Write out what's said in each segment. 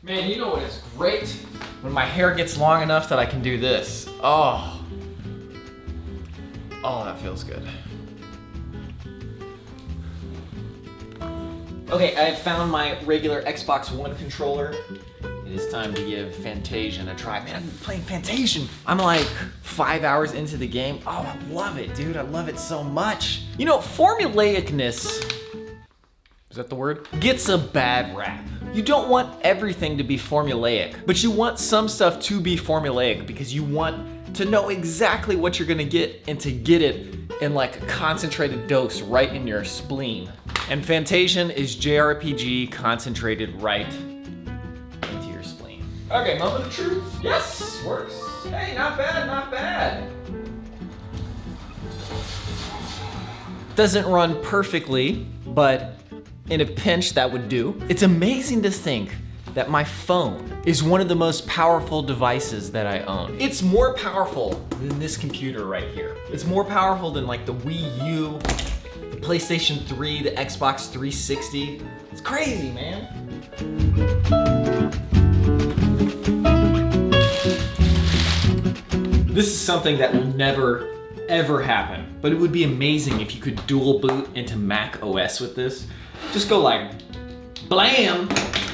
Man, you know what is great? When my hair gets long enough that I can do this. Oh, that feels good. Okay, I have found my regular Xbox One controller. It is time to give Fantasian a try. Man, I've been playing Fantasian. I'm like 5 hours into the game. Oh, I love it, dude. I love it so much. You know, formulaicness, is that the word? Gets a bad rap. You don't want everything to be formulaic, but you want some stuff to be formulaic because you want to know exactly what you're gonna get and to get it in like a concentrated dose right in your spleen. And Fantasian is JRPG concentrated right into your spleen. Okay, moment of truth. Yes, works. Hey, not bad, not bad. Doesn't run perfectly, but in a pinch that would do. It's amazing to think that my phone is one of the most powerful devices that I own. It's more powerful than this computer right here. It's more powerful than like the Wii U, the PlayStation 3, the Xbox 360. It's crazy, man. This is something that will never, ever happen, but it would be amazing if you could dual boot into Mac OS with this. Just go like, blam,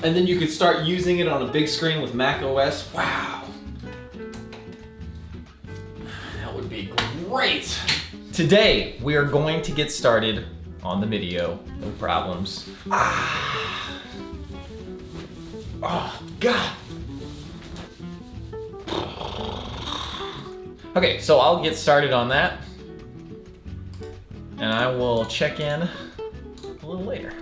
and then you could start using it on a big screen with Mac OS. Wow. That would be great. Today, we are going to get started on the video. No problems. Oh, God. Okay, so I'll get started on that. And I will check in a little later.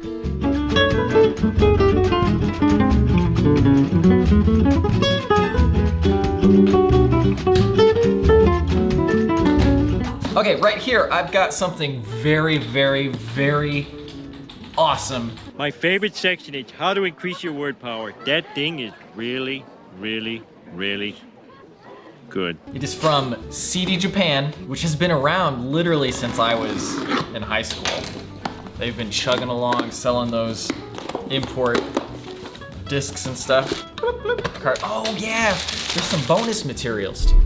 Okay, right here, I've got something very, very, very awesome. My favorite section is how to increase your word power. That thing is really, really, really good. It is from CD Japan, which has been around literally since I was in high school. They've been chugging along, selling those import discs and stuff. Oh yeah, there's some bonus materials too.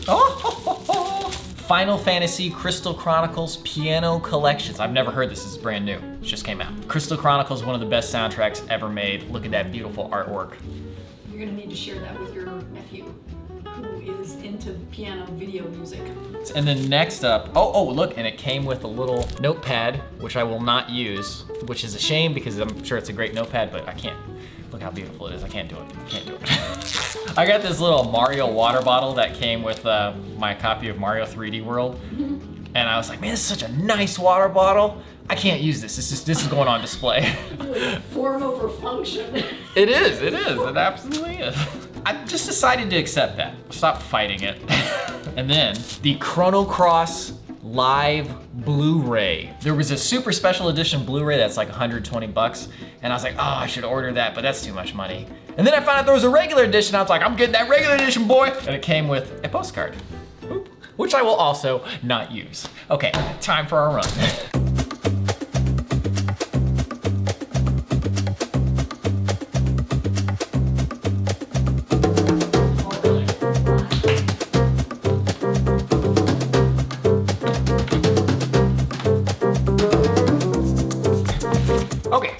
Oh, Final Fantasy Crystal Chronicles Piano Collections. I've never heard this, this is brand new. It just came out. Crystal Chronicles is one of the best soundtracks ever made. Look at that beautiful artwork. You're gonna need to share that with your nephew, who is into piano video music. And then next up, oh look, and it came with a little notepad, which I will not use, which is a shame because I'm sure it's a great notepad, but I can't. Look how beautiful it is, I can't do it, I can't do it. I got this little Mario water bottle that came with my copy of Mario 3D World. And I was like, man, this is such a nice water bottle. I can't use this, this is going on display. Form over function. It absolutely is. I just decided to accept that. Stop fighting it. And then the Chrono Cross Live Blu-ray. There was a super special edition Blu-ray that's like 120 bucks. And I was like, oh, I should order that, but that's too much money. And then I found out there was a regular edition. I was like, I'm getting that regular edition, boy. And it came with a postcard, which I will also not use. Okay, time for our run.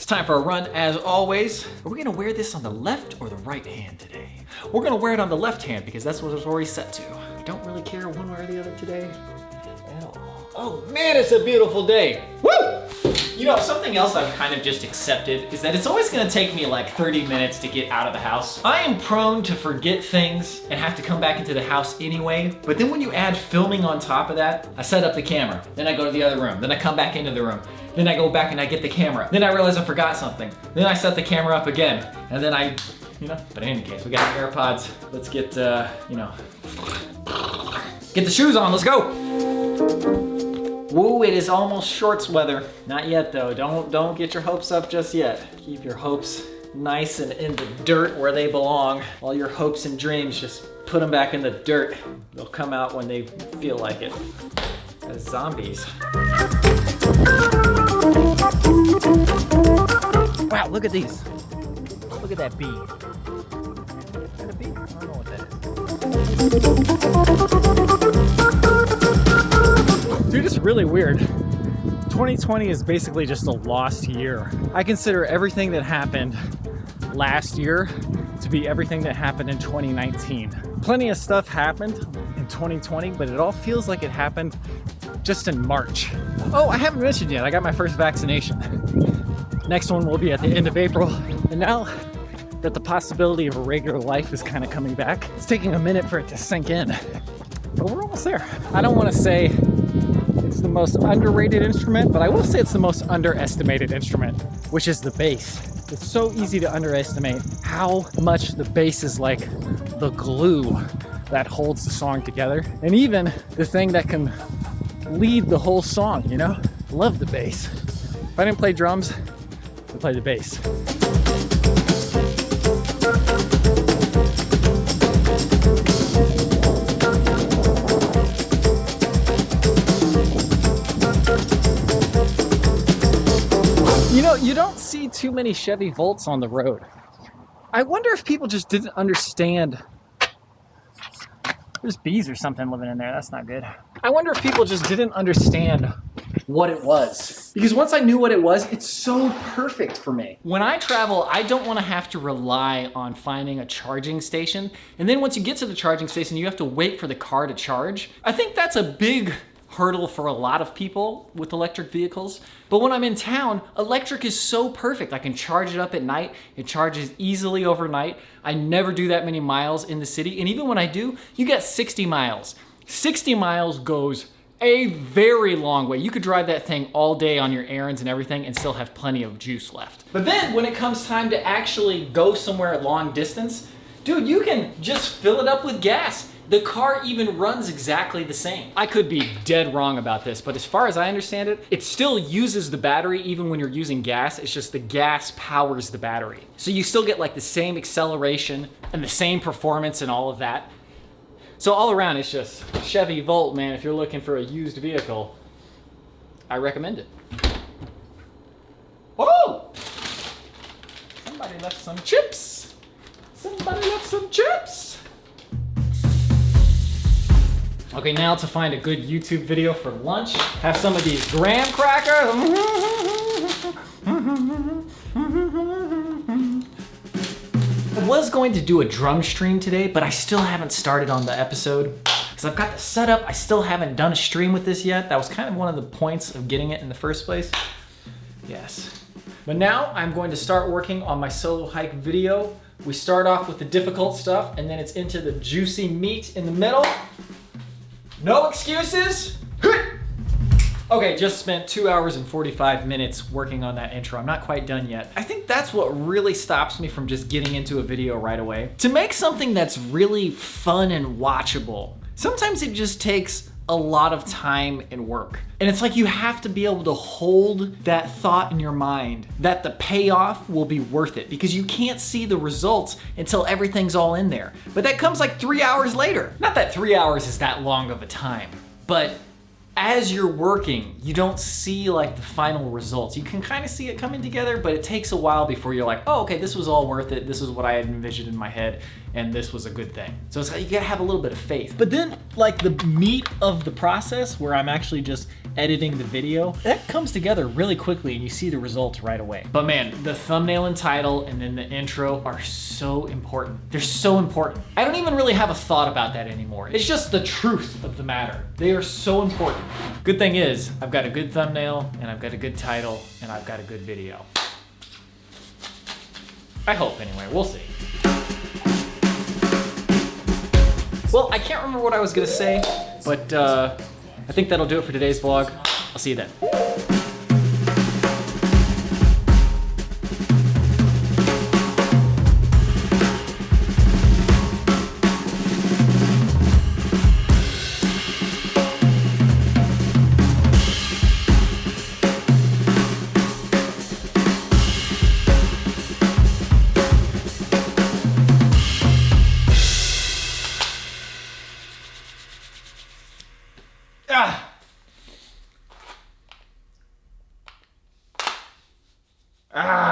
Time for a run as always. Are we gonna wear this on the left or the right hand today? We're gonna wear it on the left hand because that's what it's already set to. I don't really care one way or the other today at all. Oh man, it's a beautiful day. Woo! You know, something else I've kind of just accepted is that it's always gonna take me like 30 minutes to get out of the house. I am prone to forget things and have to come back into the house anyway. But then when you add filming on top of that, I set up the camera, then I go to the other room, then I come back into the room. Then I go back and I get the camera. Then I realize I forgot something. Then I set the camera up again. And then but in any case, we got the AirPods. Let's get, get the shoes on, let's go. Woo, it is almost shorts weather. Not yet though, don't get your hopes up just yet. Keep your hopes nice and in the dirt where they belong. All your hopes and dreams, just put them back in the dirt. They'll come out when they feel like it. As zombies. Wow, look at these. Look at that bee. Is that a bee? I don't know what that is. Dude, it's really weird. 2020 is basically just a lost year. I consider everything that happened last year to be everything that happened in 2019. Plenty of stuff happened in 2020, but it all feels like it happened just in March. Oh, I haven't mentioned yet, I got my first vaccination. Next one will be at the end of April. And now that the possibility of a regular life is kind of coming back, it's taking a minute for it to sink in. But we're almost there. I don't want to say it's the most underrated instrument, but I will say it's the most underestimated instrument, which is the bass. It's so easy to underestimate how much the bass is like the glue that holds the song together. And even the thing that can lead the whole song, you know? Love the bass. If I didn't play drums, I'd play the bass. You know, you don't see too many Chevy Volts on the road. I wonder if people just didn't understand. There's bees or something living in there. That's not good. I wonder if people just didn't understand what it was. Because once I knew what it was, it's so perfect for me. When I travel, I don't want to have to rely on finding a charging station. And then once you get to the charging station, you have to wait for the car to charge. I think that's a big hurdle for a lot of people with electric vehicles. But when I'm in town, electric is so perfect. I can charge it up at night. It charges easily overnight. I never do that many miles in the city. And even when I do, you get 60 miles. 60 miles goes a very long way. You could drive that thing all day on your errands and everything and still have plenty of juice left. But then when it comes time to actually go somewhere long distance, dude, you can just fill it up with gas. The car even runs exactly the same. I could be dead wrong about this, but as far as I understand it, it still uses the battery even when you're using gas. It's just the gas powers the battery. So you still get like the same acceleration and the same performance and all of that. So all around, it's just Chevy Volt, man. If you're looking for a used vehicle, I recommend it. Whoa! Somebody left some chips. Somebody left some chips. Okay, now to find a good YouTube video for lunch. Have some of these graham crackers. I was going to do a drum stream today, but I still haven't started on the episode. Because I've got the setup, I still haven't done a stream with this yet. That was kind of one of the points of getting it in the first place. Yes. But now I'm going to start working on my solo hike video. We start off with the difficult stuff, and then it's into the juicy meat in the middle. No excuses. Okay, just spent 2 hours and 45 minutes working on that intro. I'm not quite done yet. I think that's what really stops me from just getting into a video right away. To make something that's really fun and watchable, sometimes it just takes a lot of time and work. And it's like you have to be able to hold that thought in your mind that the payoff will be worth it, because you can't see the results until everything's all in there. But that comes like 3 hours later. Not that 3 hours is that long of a time, but as you're working, you don't see like the final results. You can kind of see it coming together, but it takes a while before you're like, oh, okay, this was all worth it. This is what I had envisioned in my head, and this was a good thing. So it's like you gotta have a little bit of faith. But then like the meat of the process, where I'm actually just editing the video, that comes together really quickly and you see the results right away. But man, the thumbnail and title and then the intro are so important. They're so important. I don't even really have a thought about that anymore. It's just the truth of the matter. They are so important. Good thing is, I've got a good thumbnail and I've got a good title and I've got a good video. I hope anyway, we'll see. Well, I can't remember what I was gonna say, but I think that'll do it for today's vlog. I'll see you then. Ah!